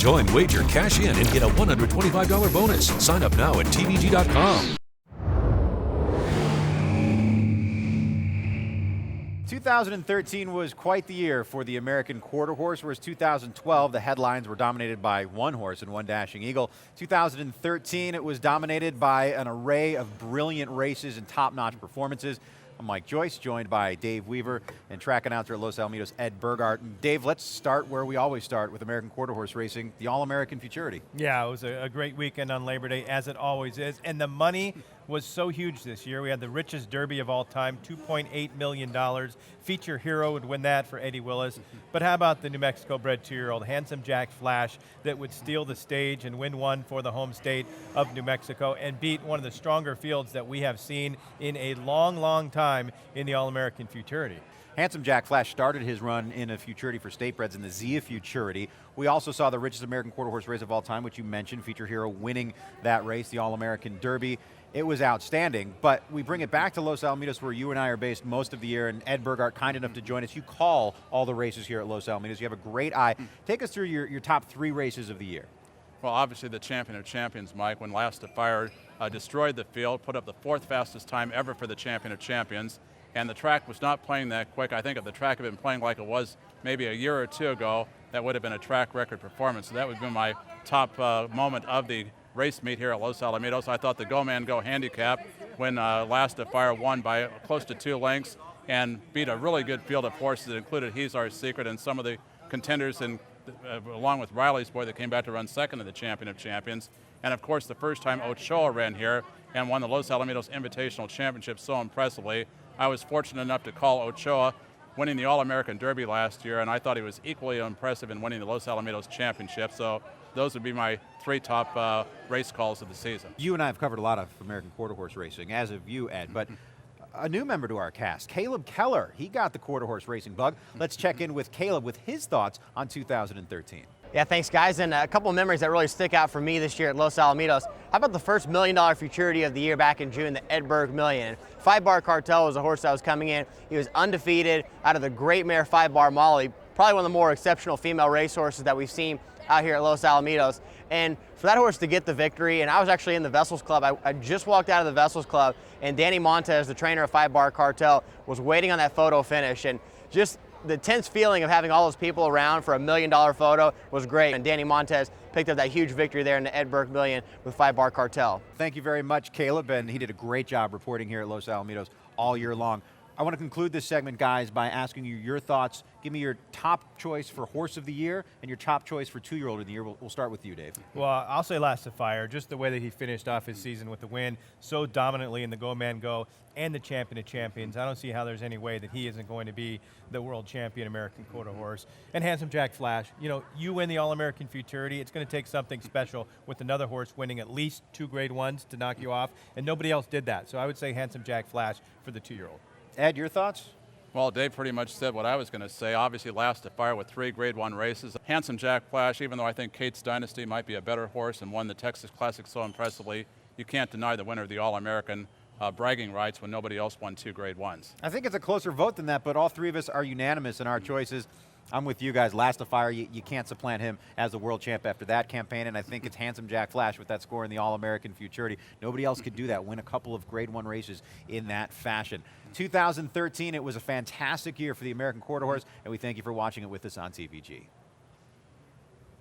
Join, wager, cash in, and get a $125 bonus. Sign up now at tvg.com. 2013 was quite the year for the American Quarter Horse, whereas 2012, the headlines were dominated by one horse and one dashing eagle. 2013, it was dominated by an array of brilliant races and top-notch performances. I'm Mike Joyce, joined by Dave Weaver and track announcer at Los Alamitos, Ed Burgart. And Dave, let's start where we always start with American Quarter Horse racing, the All-American Futurity. Yeah, it was a great weekend on Labor Day, as it always is. And the money was so huge this year. We had the richest Derby of all time, $2.8 million. Feature hero would win that for Eddie Willis. But how about the New Mexico bred 2-year-old Handsome Jack Flash that would steal the stage and win one for the home state of New Mexico and beat one of the stronger fields that we have seen in a long, long time in the All-American Futurity. Handsome Jack Flash started his run in a Futurity for state breds in the Zia Futurity. We also saw the richest American Quarter Horse race of all time, which you mentioned, Feature Hero winning that race, the All-American Derby. It was outstanding, but we bring it back to Los Alamitos, where you and I are based most of the year, and Ed Burgart, kind enough to join us. You call all the races here at Los Alamitos. You have a great eye. Take us through your top 3 races of the year. Well, obviously the Champion of Champions, Mike, when Last to Fire destroyed the field, put up the 4th fastest time ever for the Champion of Champions, and the track was not playing that quick. I think if the track had been playing like it was maybe a year or 2 ago, that would have been a track record performance. So that would be my top moment of the race meet here at Los Alamitos. I thought the Go Man Go handicap when Last to Fire won by close to 2 lengths and beat a really good field of horses that included He's Our Secret and some of the contenders, and along with Riley's Boy that came back to run second in the Champion of Champions. And of course the first time Ochoa ran here and won the Los Alamitos Invitational Championship so impressively. I was fortunate enough to call Ochoa winning the All-American Derby last year, and I thought he was equally impressive in winning the Los Alamitos Championship. So those would be my 3 top race calls of the season. You and I have covered a lot of American Quarter Horse racing, as have you, Ed, but a new member to our cast, Caleb Keller. He got the Quarter Horse racing bug. Let's check in with Caleb with his thoughts on 2013. Yeah, thanks guys, and a couple of memories that really stick out for me this year at Los Alamitos. How about the first $1 million Futurity of the year back in June, the Ed Burg Million? 5-Bar Cartel was a horse that was coming in. He was undefeated out of the great mare 5-Bar Molly, probably one of the more exceptional female racehorses that we've seen out here at Los Alamitos. And for that horse to get the victory, and I was actually in the Vessels Club. I just walked out of the Vessels Club, and Danny Montez, the trainer of 5-Bar Cartel, was waiting on that photo finish. And just the tense feeling of having all those people around for a $1 million photo was great. And Danny Montez picked up that huge victory there in the Ed Burke Million with 5-Bar Cartel. Thank you very much, Caleb, and he did a great job reporting here at Los Alamitos all year long. I want to conclude this segment, guys, by asking you your thoughts. Give me your top choice for Horse of the Year and your top choice for 2-year-old of the year. We'll start with you, Dave. Well, I'll say Last to Fire, just the way that he finished off his season with the win so dominantly in the Go Man Go and the Champion of Champions. I don't see how there's any way that he isn't going to be the world champion American Quarter Horse. And Handsome Jack Flash, you know, you win the All-American Futurity, it's going to take something special with another horse winning at least 2 Grade 1s to knock you off, and nobody else did that. So I would say Handsome Jack Flash for the 2-year-old. Ed, your thoughts? Well, Dave pretty much said what I was going to say. Obviously, Last to Fire with 3 Grade 1 races. Handsome Jack Flash, even though I think Kate's Dynasty might be a better horse and won the Texas Classic so impressively, you can't deny the winner of the All-American bragging rights when nobody else won 2 Grade 1s. I think it's a closer vote than that, but all 3 of us are unanimous in our choices. I'm with you guys. Last to Fire, you can't supplant him as the world champ after that campaign, and I think it's Handsome Jack Flash with that score in the All-American Futurity. Nobody else could do that, win a couple of Grade 1 races in that fashion. 2013, it was a fantastic year for the American Quarter Horse, and we thank you for watching it with us on TVG.